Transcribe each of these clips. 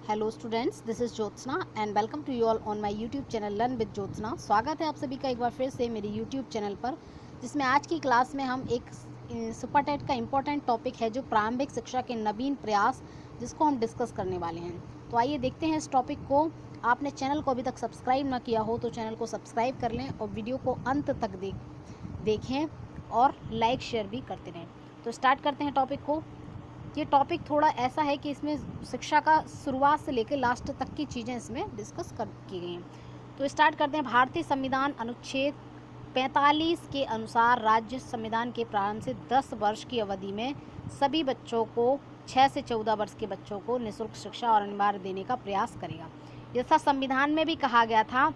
Hello students, this is Jyotsna and welcome to you all on my YouTube channel learn with Jyotsna. स्वागत है आप सभी का एक बार फिर से मेरे यूट्यूब चैनल पर, जिसमें आज की क्लास में हम एक सुपर टेट का इम्पोर्टेंट टॉपिक है जो प्रारंभिक शिक्षा के नवीन प्रयास, जिसको हम डिस्कस करने वाले हैं। तो आइए देखते हैं इस टॉपिक को। आपने चैनल को अभी तक सब्सक्राइब ना किया हो तो चैनल को सब्सक्राइब कर लें और वीडियो को अंत तक देखें और लाइक शेयर भी करते रहें। तो स्टार्ट करते हैं टॉपिक को। ये टॉपिक थोड़ा ऐसा है कि इसमें शिक्षा का शुरुआत से लेकर लास्ट तक की चीज़ें इसमें डिस्कस की गई हैं। तो स्टार्ट करते हैं। भारतीय संविधान अनुच्छेद 45 के अनुसार राज्य संविधान के प्रारंभ से 10 वर्ष की अवधि में सभी बच्चों को 6 से 14 वर्ष के बच्चों को निःशुल्क शिक्षा और अनिवार्य देने का प्रयास करेगा। जैसा संविधान में भी कहा गया था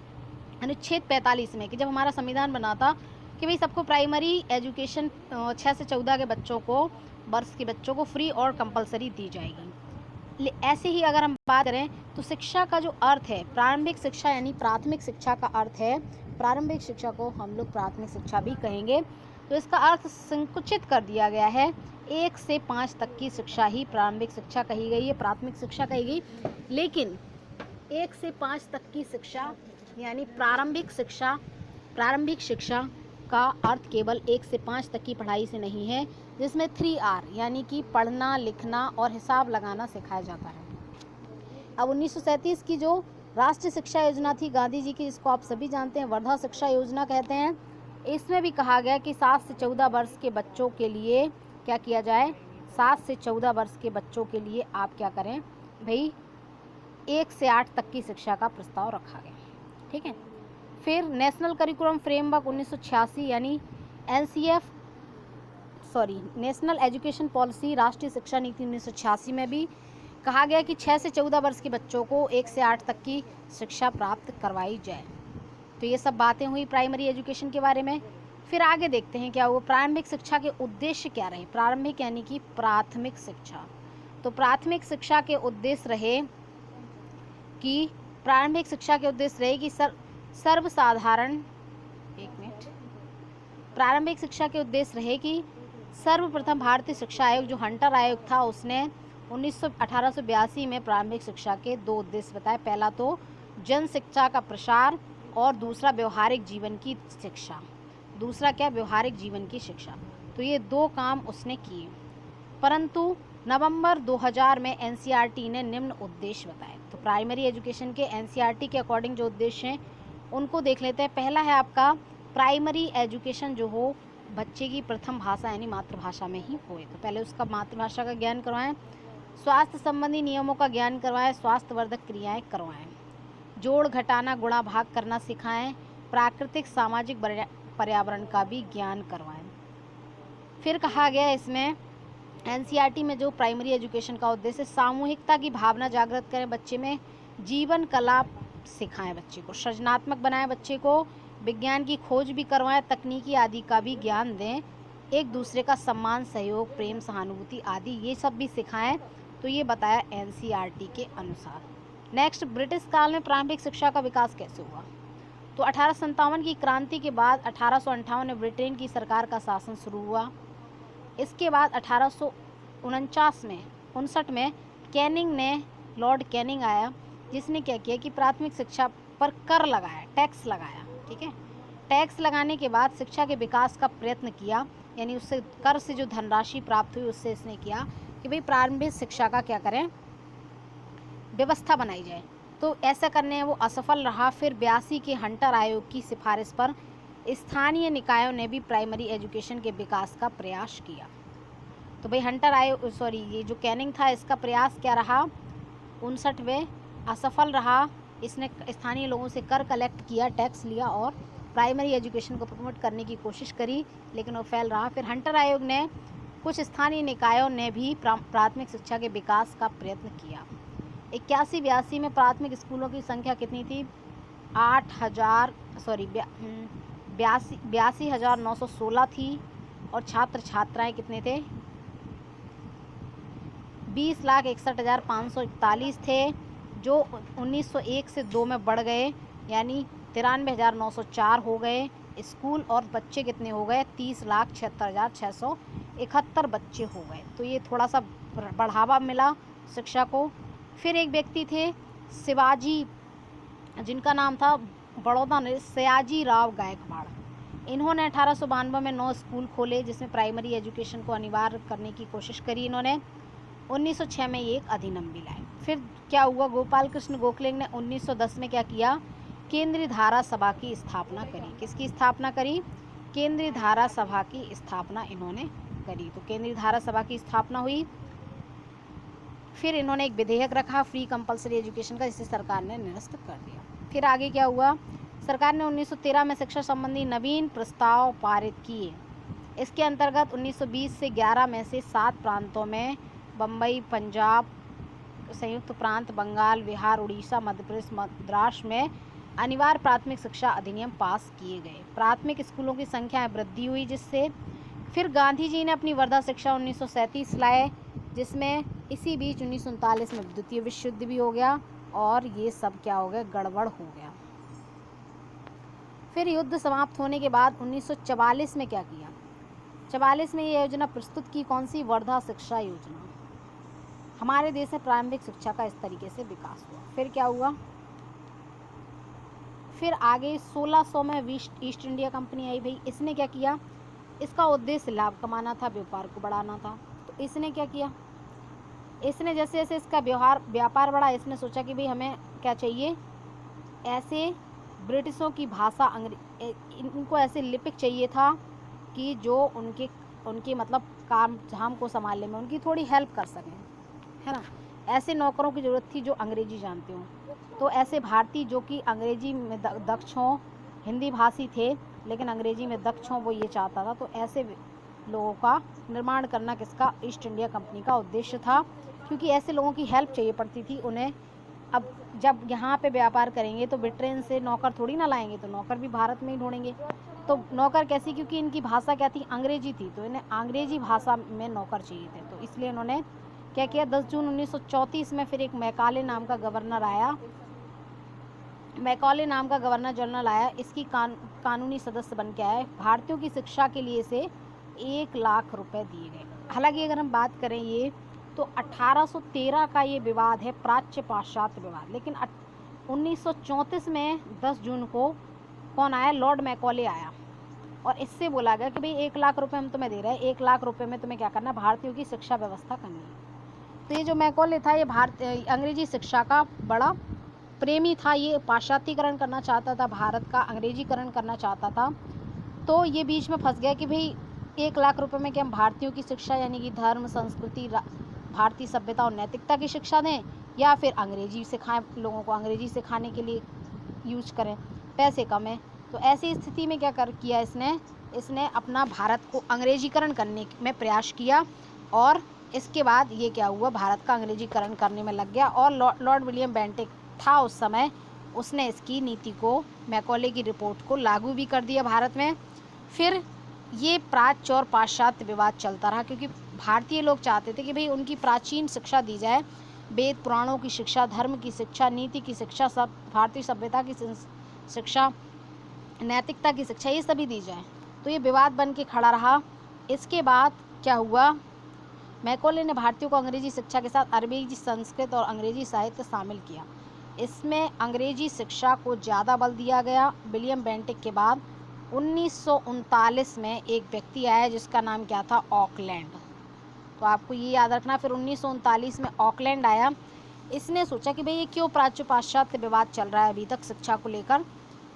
अनुच्छेद 45 में कि जब हमारा संविधान बना था कि भाई सबको प्राइमरी एजुकेशन 6 से 14 के बच्चों को वर्ष के बच्चों को फ्री और कंपलसरी दी जाएगी। ऐसे ही अगर हम बात करें तो शिक्षा का जो अर्थ है प्रारंभिक शिक्षा यानी प्राथमिक शिक्षा का अर्थ है, प्रारंभिक शिक्षा को हम लोग प्राथमिक शिक्षा भी कहेंगे। तो इसका अर्थ संकुचित कर दिया गया है। 1 से 5 तक की शिक्षा ही प्रारंभिक शिक्षा कही गई है, प्राथमिक शिक्षा कही गई। लेकिन 1 से 5 तक की शिक्षा यानी प्रारंभिक शिक्षा का अर्थ केवल 1 से 5 तक की पढ़ाई से नहीं है, जिसमें 3R यानी कि पढ़ना, लिखना और हिसाब लगाना सिखाया जाता है। अब 1937 की जो राष्ट्रीय शिक्षा योजना थी गांधी जी की, जिसको आप सभी जानते हैं वर्धा शिक्षा योजना कहते हैं, इसमें भी कहा गया कि 7 से 14 वर्ष के बच्चों के लिए क्या किया जाए। 7 से 14 वर्ष के बच्चों के लिए आप क्या करें भाई, 1 से 8 तक की शिक्षा का प्रस्ताव रखा गया। ठीक है। फिर नेशनल करिकुलम फ्रेमवर्क 1986 यानी नेशनल एजुकेशन पॉलिसी राष्ट्रीय शिक्षा नीति 1986 में भी कहा गया कि 6 से 14 वर्ष के बच्चों को 1 से 8 तक की शिक्षा प्राप्त करवाई जाए। तो ये सब बातें हुई प्राइमरी एजुकेशन के बारे में। फिर आगे देखते हैं क्या वो प्रारंभिक शिक्षा के उद्देश्य क्या रहे। प्रारंभिक यानी कि प्राथमिक शिक्षा। तो प्राथमिक शिक्षा के उद्देश्य रहे कि सर्वसाधारण प्रारंभिक शिक्षा के उद्देश्य रहे कि सर्वप्रथम भारतीय शिक्षा आयोग जो हंटर आयोग था उसने 1882 में प्रारंभिक शिक्षा के 2 उद्देश्य बताए। पहला तो जन शिक्षा का प्रसार और दूसरा व्यवहारिक जीवन की शिक्षा। व्यवहारिक जीवन की शिक्षा। तो ये 2 काम उसने किए। परंतु नवंबर 2000 में एनसीईआरटी ने निम्न उद्देश्य बताए। तो प्राइमरी एजुकेशन के एनसीईआरटी के अकॉर्डिंग जो उद्देश्य हैं उनको देख लेते हैं। पहला है आपका प्राइमरी एजुकेशन जो हो बच्चे की प्रथम भाषा यानी मातृभाषा में ही होए। तो पहले उसका मातृभाषा का ज्ञान करवाएं, स्वास्थ्य संबंधी नियमों का ज्ञान करवाएं, स्वास्थ्यवर्धक क्रियाएं करवाएं, जोड़ घटाना गुणा भाग करना सिखाएं, प्राकृतिक सामाजिक पर्यावरण का भी ज्ञान करवाएं। फिर कहा गया इसमें एनसीईआरटी में जो प्राइमरी एजुकेशन का उद्देश्य सामूहिकता की भावना जागृत करें, बच्चे में जीवन कला सिखाएं, बच्चे को सृजनात्मक बनाएं, बच्चे को विज्ञान की खोज भी करवाएं, तकनीकी आदि का भी ज्ञान दें, एक दूसरे का सम्मान, सहयोग, प्रेम, सहानुभूति आदि ये सब भी सिखाएं। तो ये बताया एनसीईआरटी के अनुसार। नेक्स्ट, ब्रिटिश काल में प्रारंभिक शिक्षा का विकास कैसे हुआ। तो 1857 की क्रांति के बाद 1858 में ब्रिटेन की सरकार का शासन शुरू हुआ। इसके बाद 1859 में लॉर्ड कैनिंग आया, जिसने क्या किया कि प्राथमिक शिक्षा पर कर लगाया, टैक्स लगाया। ठीक है। टैक्स लगाने के बाद शिक्षा के विकास का प्रयत्न किया, यानी उससे कर से जो धनराशि प्राप्त हुई उससे इसने किया कि भाई प्रारंभिक शिक्षा का क्या करें, व्यवस्था बनाई जाए। तो ऐसा करने में वो असफल रहा। फिर 82 के हंटर आयोग की सिफारिश पर स्थानीय निकायों ने भी प्राइमरी एजुकेशन के विकास का प्रयास किया। तो भाई ये जो कैनिंग था इसका प्रयास क्या रहा, 59वें असफल रहा। इसने स्थानीय लोगों से कर कलेक्ट किया, टैक्स लिया और प्राइमरी एजुकेशन को प्रमोट करने की कोशिश करी, लेकिन वो फेल रहा। फिर हंटर आयोग ने कुछ स्थानीय निकायों ने भी प्राथमिक शिक्षा के विकास का प्रयत्न किया। 81-82 में प्राथमिक स्कूलों की संख्या कितनी थी, 82,916 थी और छात्र छात्राएं कितने थे, 20,61,541 थे, जो 1901 से 2 में बढ़ गए, यानी 93,904 हो गए। स्कूल और बच्चे कितने हो गए, 30,76,671 बच्चे हो गए। तो ये थोड़ा सा बढ़ावा मिला शिक्षा को। फिर एक व्यक्ति थे शिवाजी, जिनका नाम था बड़ौदा में सयाजी राव गायकवाड़। इन्होंने 1892 में 9 स्कूल खोले जिसमें प्राइमरी एजुकेशन को अनिवार्य करने की कोशिश करी इन्होंने। 1906 में ये एक अधिनियम भी लाए। फिर क्या हुआ, गोपाल कृष्ण गोखले ने 1910 में क्या किया, केंद्रीय धारा सभा की स्थापना करी। किसकी स्थापना करी? केंद्रीय धारा सभा की स्थापना इन्होंने करी। तो केंद्रीय धारा सभा की स्थापना हुई। फिर इन्होंने एक विधेयक रखा फ्री कंपलसरी एजुकेशन का, जिसे सरकार ने निरस्त कर दिया। फिर आगे क्या हुआ, सरकार ने 1913 में शिक्षा संबंधी नवीन प्रस्ताव पारित किए। इसके अंतर्गत 1920 से 11 में से 7 प्रांतों में बम्बई, पंजाब, संयुक्त प्रांत, बंगाल, बिहार, उड़ीसा, मध्य प्रदेश, मद्रास में अनिवार्य प्राथमिक शिक्षा अधिनियम पास किए गए। प्राथमिक स्कूलों की संख्या में वृद्धि हुई जिससे फिर गांधी जी ने अपनी वर्धा शिक्षा 1937 लाए, जिसमें इसी बीच 1939 में द्वितीय विश्व युद्ध भी हो गया और ये सब क्या हो गया, गड़बड़ हो गया। फिर युद्ध समाप्त होने के बाद 1944 में क्या किया, 44 में ये योजना प्रस्तुत की, कौन सी, वर्धा शिक्षा योजना। हमारे देश में प्रारंभिक शिक्षा का इस तरीके से विकास हुआ। फिर क्या हुआ, फिर आगे 1600 में ईस्ट इंडिया कंपनी आई। भाई इसने क्या किया, इसका उद्देश्य लाभ कमाना था, व्यापार को बढ़ाना था। तो इसने क्या किया, इसने जैसे जैसे इसका व्यापार बढ़ा, इसने सोचा कि भाई हमें क्या चाहिए, ऐसे ब्रिटिशों की भाषा इनको ऐसे लिपिक चाहिए था कि जो उनके मतलब काम धाम को संभालने में उनकी थोड़ी हेल्प कर सकें, है ना। ऐसे नौकरों की ज़रूरत थी जो अंग्रेजी जानते हों। तो ऐसे भारतीय जो कि अंग्रेजी में दक्ष हों, हिंदी भाषी थे लेकिन अंग्रेजी में दक्ष हों, वो ये चाहता था। तो ऐसे लोगों का निर्माण करना किसका, ईस्ट इंडिया कंपनी का उद्देश्य था, क्योंकि ऐसे लोगों की हेल्प चाहिए पड़ती थी उन्हें। अब जब यहाँ पे व्यापार करेंगे तो ब्रिटेन से नौकर थोड़ी ना लाएंगे, तो नौकर भी भारत में ही ढूंढेंगे। तो नौकर कैसी, क्योंकि इनकी भाषा क्या थी, अंग्रेजी थी, तो इन्हें अंग्रेजी भाषा में नौकर चाहिए थे। तो इसलिए इन्होंने क्या किया, 10 जून 1934 में फिर एक मैकाले नाम का गवर्नर आया, मैकॉले नाम का गवर्नर जनरल आया। इसकी कानूनी सदस्य बन के आए। भारतीयों की शिक्षा के लिए से 1 लाख रुपए दिए गए। हालांकि अगर हम बात करें ये तो 1813 का ये विवाद है, प्राच्य पाश्चात्य विवाद। लेकिन 1934 में 10 जून को कौन आया, लॉर्ड मैकॉले आया और इससे बोला गया कि भाई 1 लाख रुपए हम तुम्हें दे रहे हैं, 1 लाख रुपए में तुम्हें क्या करना है, भारतीयों की शिक्षा व्यवस्था करनी है। तो ये जो मैकॉले था ये अंग्रेजी शिक्षा का बड़ा प्रेमी था, ये पाश्चात्यकरण करना चाहता था, भारत का अंग्रेजीकरण करना चाहता था। तो ये बीच में फंस गया कि भाई 1 लाख रुपए में कि हम भारतीयों की शिक्षा यानी कि धर्म, संस्कृति, भारतीय सभ्यता और नैतिकता की शिक्षा दें या फिर अंग्रेजी सिखाएं, लोगों को अंग्रेजी सिखाने के लिए यूज करें, पैसे कम है। तो ऐसी स्थिति में क्या किया इसने अपना भारत को अंग्रेजीकरण करने में प्रयास किया और इसके बाद ये क्या हुआ, भारत का अंग्रेजीकरण करने में लग गया। और लॉर्ड विलियम बेंटिक था उस समय, उसने इसकी नीति को, मैकॉले की रिपोर्ट को लागू भी कर दिया भारत में। फिर ये प्राच्य और पाश्चात्य विवाद चलता रहा, क्योंकि भारतीय लोग चाहते थे कि भाई उनकी प्राचीन शिक्षा दी जाए, वेद पुराणों की शिक्षा, धर्म की शिक्षा, नीति की शिक्षा, सब भारतीय सभ्यता की शिक्षा, नैतिकता की शिक्षा, ये सभी दी जाए। तो ये विवाद बन के खड़ा रहा। इसके बाद क्या हुआ, मैकॉले ने भारतीयों को अंग्रेजी शिक्षा के साथ अरबी, संस्कृत और अंग्रेजी साहित्य शामिल किया। इसमें अंग्रेजी शिक्षा को ज़्यादा बल दिया गया। विलियम बेंटिक के बाद 1939 में एक व्यक्ति आया जिसका नाम क्या था, ऑकलैंड। तो आपको ये याद रखना। फिर 1939 में ऑकलैंड आया। इसने सोचा कि भाई ये क्यों प्राच्य पाश्चात्य विवाद चल रहा है अभी तक शिक्षा को लेकर।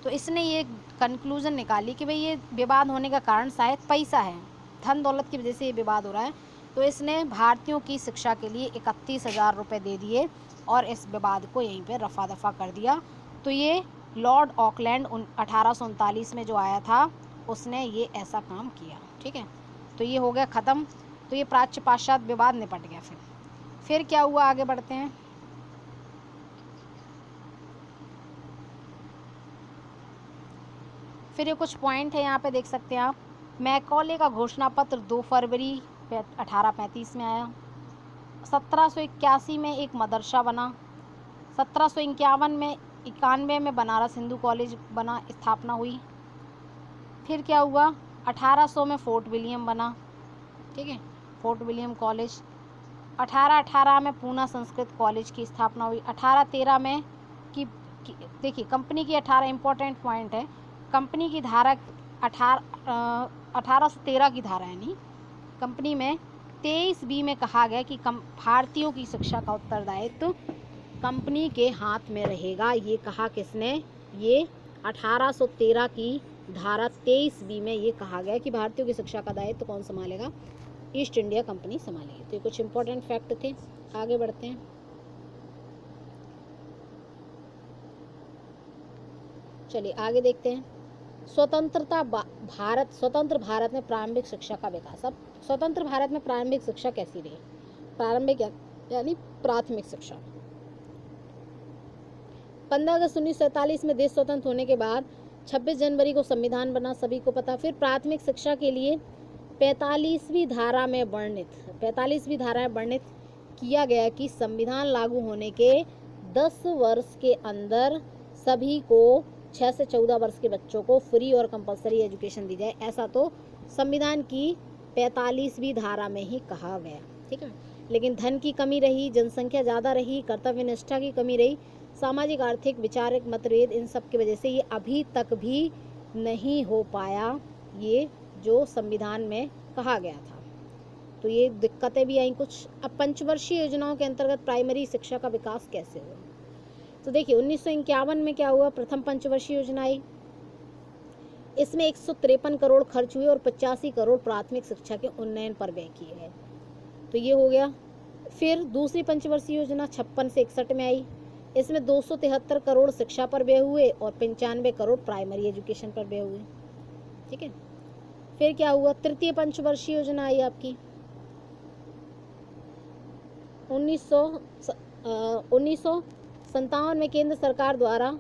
तो इसने ये कंक्लूज़न निकाली कि भाई ये विवाद होने का कारण शायद पैसा है, धन दौलत की वजह से ये विवाद हो रहा है। तो इसने भारतीयों की शिक्षा के लिए 31,000 रुपये दे दिए और इस विवाद को यहीं पे रफा दफा कर दिया। तो ये लॉर्ड ऑकलैंड 1839 में जो आया था उसने ये ऐसा काम किया, ठीक है। तो ये हो गया ख़त्म। तो ये प्राच्य पाश्चात्य विवाद निपट गया। फिर क्या हुआ, आगे बढ़ते हैं। फिर ये कुछ पॉइंट है यहाँ पे देख सकते हैं आप। मैकॉले का घोषणा पत्र 2 फरवरी 1835 में आया। 1781 में एक मदरसा बना। 1791 में बनारस हिंदू कॉलेज बना, स्थापना हुई। फिर क्या हुआ, 1800 में फोर्ट विलियम बना, ठीक है, फोर्ट विलियम कॉलेज। 1818 में पूना संस्कृत कॉलेज की स्थापना हुई। 1813 में देखिए कंपनी की 18 इम्पोर्टेंट पॉइंट है। कंपनी की धारा 1813 की धारा यानी कंपनी में 23B में कहा गया कि भारतीयों की शिक्षा का उत्तरदायित्व कंपनी के हाथ में रहेगा। ये कहा किसने? ये 1813 की धारा 23B में ये कहा गया कि भारतीयों की शिक्षा का दायित्व कौन संभालेगा? ईस्ट इंडिया कंपनी संभालेगी। तो ये कुछ इंपॉर्टेंट फैक्ट थे। आगे बढ़ते हैं। चलिए आगे देखते हैं। स्वतंत्र भारत में प्रारंभिक शिक्षा का विकास। अब स्वतंत्र भारत में प्रारंभिक शिक्षा कैसी रही? प्रारंभिक यानी प्राथमिक शिक्षा। 15 अगस्त 1947 में देश स्वतंत्र होने के बाद 26 जनवरी को संविधान बना, सभी को पता। फिर प्राथमिक शिक्षा के लिए 45वीं धारा में वर्णित किया गया कि संविधान लागू होने के 10 वर्ष के अंदर सभी को 6 से 14 वर्ष के बच्चों को फ्री और कंपलसरी एजुकेशन दी जाए। ऐसा तो संविधान की 45वीं धारा में ही कहा गया, ठीक है। लेकिन धन की कमी रही, जनसंख्या ज़्यादा रही, कर्तव्य निष्ठा की कमी रही, सामाजिक आर्थिक विचारिक मतभेद, इन सब की वजह से ये अभी तक भी नहीं हो पाया, ये जो संविधान में कहा गया था। तो ये दिक्कतें भी आई कुछ। अब पंचवर्षीय योजनाओं के अंतर्गत प्राइमरी शिक्षा का विकास कैसे हुआ? तो देखिए 1951 में क्या हुआ? प्रथम पंचवर्षीय योजना आई। इसमें 153 करोड़ खर्च हुए और 85 करोड़ प्राथमिक शिक्षा के उन्नयन पर व्यय किए गए। तो ये हो गया। फिर दूसरी पंचवर्षीय योजना 56 से 61 में आई। इसमें 273 करोड़ शिक्षा पर व्यय हुए और 95 करोड़ प्राइमरी एजुकेशन पर व्यय हुए, ठीक है। फिर क्या हुआ? तृतीय पंचवर्षीय योजना आई आपकी 1957 में केंद्र सरकार द्वारा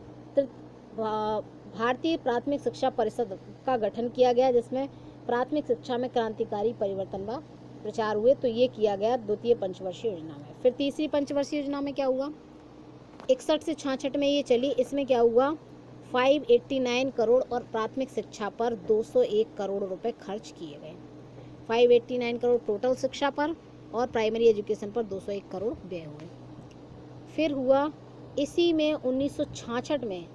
भारतीय प्राथमिक शिक्षा परिषद का गठन किया गया, जिसमें प्राथमिक शिक्षा में क्रांतिकारी परिवर्तन व प्रचार हुए। तो ये किया गया द्वितीय पंचवर्षीय योजना में। फिर तीसरी पंचवर्षीय योजना में क्या हुआ? 61 से 66 में ये चली। इसमें क्या हुआ? 589 करोड़ और प्राथमिक शिक्षा पर 201 करोड़ रुपए खर्च किए गए। 589 करोड़ टोटल शिक्षा पर और प्राइमरी एजुकेशन पर 201 करोड़ व्यय हुए। फिर हुआ इसी में 1966 में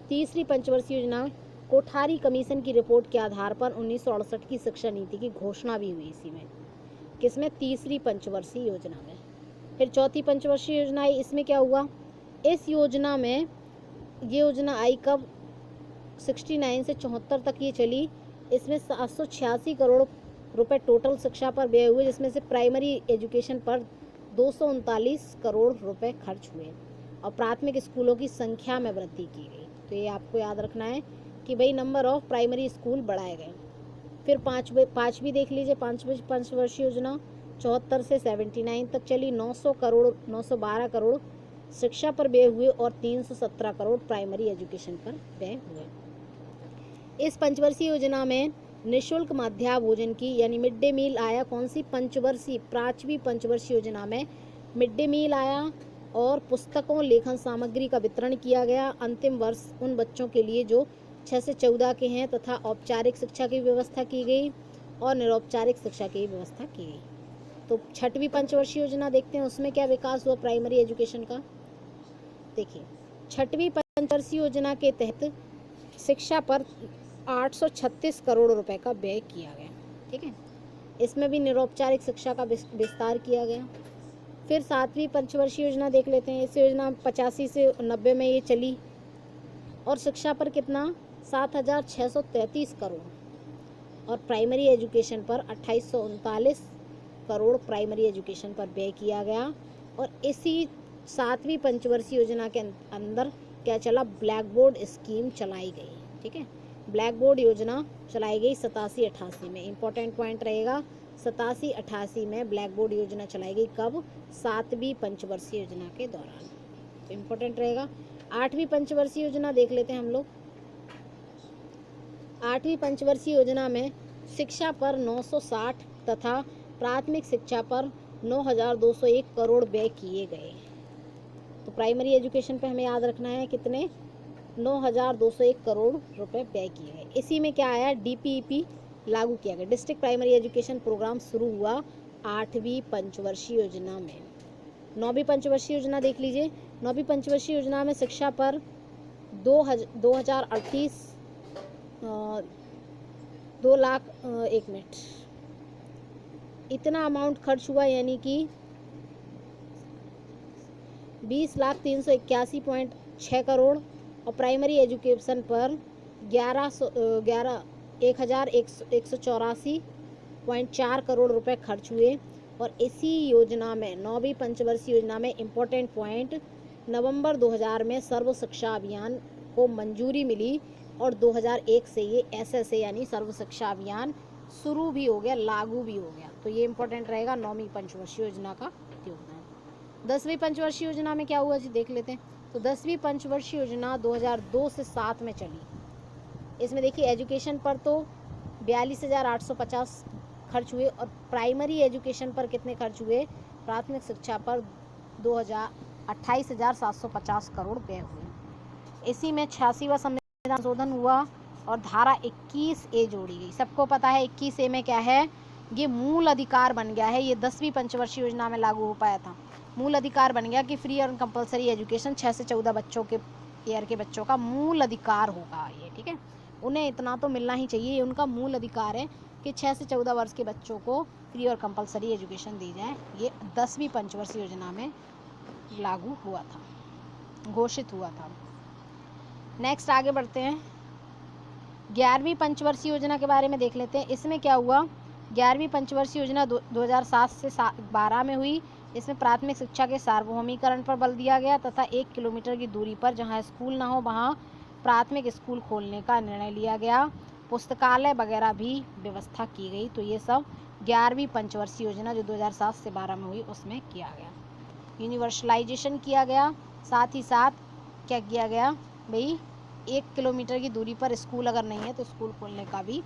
तीसरी पंचवर्षीय योजना कोठारी कमीशन की रिपोर्ट के आधार पर 1968 की शिक्षा नीति की घोषणा भी हुई इसी में। किसमें? तीसरी पंचवर्षीय योजना में। फिर चौथी पंचवर्षीय योजना आई। इसमें क्या हुआ? इस योजना में ये योजना आई कब? 69 से 74 तक ये चली। इसमें 786 करोड़ रुपए टोटल शिक्षा पर व्यय हुए, जिसमें से प्राइमरी एजुकेशन पर 239 करोड़ रुपए खर्च हुए और प्राथमिक स्कूलों की संख्या में वृद्धि की गई। तो ये आपको याद रखना है कि भाई नंबर ऑफ प्राइमरी स्कूल बढ़ाए गए। फिर पाँचवीं देख लीजिए, पाँचवीं पंचवर्षीय योजना 74 से 79 तक चली। 912 करोड़ शिक्षा पर व्यय हुए और 317 करोड़ प्राइमरी एजुकेशन पर व्यय हुए। इस पंचवर्षीय योजना में निःशुल्क मध्याह्न भोजन की यानी मिड डे मील आया। कौन सी? पांचवी पंचवर्षीय योजना में मिड डे मील आया और पुस्तकों लेखन सामग्री का वितरण किया गया अंतिम वर्ष उन बच्चों के लिए जो 6 से 14 के हैं, तथा औपचारिक शिक्षा की व्यवस्था की गई और निरौपचारिक शिक्षा की व्यवस्था की गई। तो छठवीं पंचवर्षीय योजना देखते हैं, उसमें क्या विकास हुआ प्राइमरी एजुकेशन का। देखिए छठवीं पंचवर्षीय योजना के तहत शिक्षा पर 836 करोड़ रुपए का व्यय किया गया, ठीक है। इसमें भी निरौपचारिक शिक्षा का विस्तार किया गया। फिर सातवीं पंचवर्षीय योजना देख लेते हैं। इस योजना 85 से 90 में ये चली और शिक्षा पर कितना? 7,633 करोड़ और प्राइमरी एजुकेशन पर 2839 करोड़ प्राइमरी एजुकेशन पर व्यय किया गया। और इसी सातवीं पंचवर्षीय योजना के अंदर क्या चला? ब्लैक बोर्ड स्कीम चलाई गई, ठीक है। ब्लैक बोर्ड योजना चलाई गई 87-88 में। इंपॉर्टेंट पॉइंट रहेगा 87-88 में ब्लैक बोर्ड योजना चलाई गई। कब? सातवीं पंचवर्षीय योजना के दौरान। तो इंपॉर्टेंट रहेगा। आठवीं पंचवर्षीय योजना देख लेते हैं हम लोग। आठवीं पंचवर्षीय योजना में शिक्षा पर 960 तथा प्राथमिक शिक्षा पर 9,201 करोड़ व्यय किए गए। तो प्राइमरी एजुकेशन पे हमें याद रखना है कितने? 9,201 करोड़ रुपए व्यय किए गए। इसी में क्या आया? DPEP लागू किया गया, डिस्ट्रिक्ट प्राइमरी एजुकेशन प्रोग्राम शुरू हुआ 8वीं पंचवर्षीय योजना में। 9वीं पंचवर्षीय योजना देख लीजिए। 9वीं पंचवर्षीय योजना में शिक्षा पर 2038 2 लाख 1 मिनट इतना अमाउंट खर्च हुआ, यानी कि 20,381.6 करोड़। और प्राइमरी एजुकेशन पर 1,184.4 करोड़ रुपए खर्च हुए। और इसी योजना में 9वीं पंचवर्षीय योजना में इम्पोर्टेंट पॉइंट, नवंबर 2000 में सर्व शिक्षा अभियान को मंजूरी मिली और 2001 से ये SSA यानी सर्व शिक्षा अभियान शुरू भी हो गया, लागू भी हो गया। तो ये इम्पोर्टेंट रहेगा 9वीं पंचवर्षीय योजना का योगदान। 10वीं पंचवर्षीय योजना में क्या हुआ जी, देख लेते हैं। तो 10वीं पंचवर्षीय योजना 2002 से 7 में चली। इसमें देखिए एजुकेशन पर तो 42,850 खर्च हुए और प्राइमरी एजुकेशन पर कितने खर्च हुए, प्राथमिक शिक्षा पर 28,750 करोड़ व्यय हुए। इसी में 86वां संविधान संशोधन हुआ और धारा 21A जोड़ी गई। सबको पता है 21A में क्या है, ये मूल अधिकार बन गया है। ये 10वीं पंचवर्षीय योजना में लागू हो पाया था। मूल अधिकार बन गया कि फ्री और कंपलसरी एजुकेशन 6 से 14 बच्चों के ईयर के बच्चों का मूल अधिकार होगा ये, ठीक है। उन्हें इतना तो मिलना ही चाहिए, ये उनका मूल अधिकार है कि 6 से 14 वर्ष के बच्चों को फ्री और कंपलसरी एजुकेशन दी जाए। ये 10वीं पंचवर्षीय योजना में लागू हुआ था, घोषित हुआ था। नेक्स्ट आगे बढ़ते हैं। 11वीं पंचवर्षीय योजना के बारे में देख लेते हैं। इसमें क्या हुआ, 11वीं पंचवर्षीय योजना 2007 से 12 में हुई। इसमें प्राथमिक शिक्षा के सार्वभौमिकरण पर बल दिया गया तथा 1 किलोमीटर की दूरी पर जहां स्कूल ना हो वहां प्राथमिक स्कूल खोलने का निर्णय लिया गया। पुस्तकालय वगैरह भी व्यवस्था की गई। तो ये सब 11वीं पंचवर्षीय योजना जो 2007 से 12 में हुई उसमें किया गया। यूनिवर्सलाइजेशन किया गया, साथ ही साथ क्या किया गया भाई, 1 किलोमीटर की दूरी पर स्कूल अगर नहीं है तो स्कूल खोलने का भी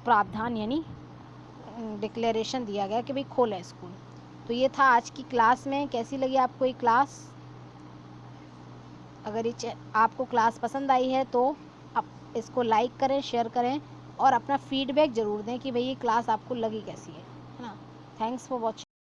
प्रावधान यानी डिक्लेरेशन दिया गया कि भाई खोलें स्कूल। तो ये था आज की क्लास में। कैसी लगी आपको ये क्लास? अगर ये आपको क्लास पसंद आई है तो आप इसको लाइक करें, शेयर करें और अपना फीडबैक ज़रूर दें कि भाई ये क्लास आपको लगी कैसी है ना। Thanks for watching.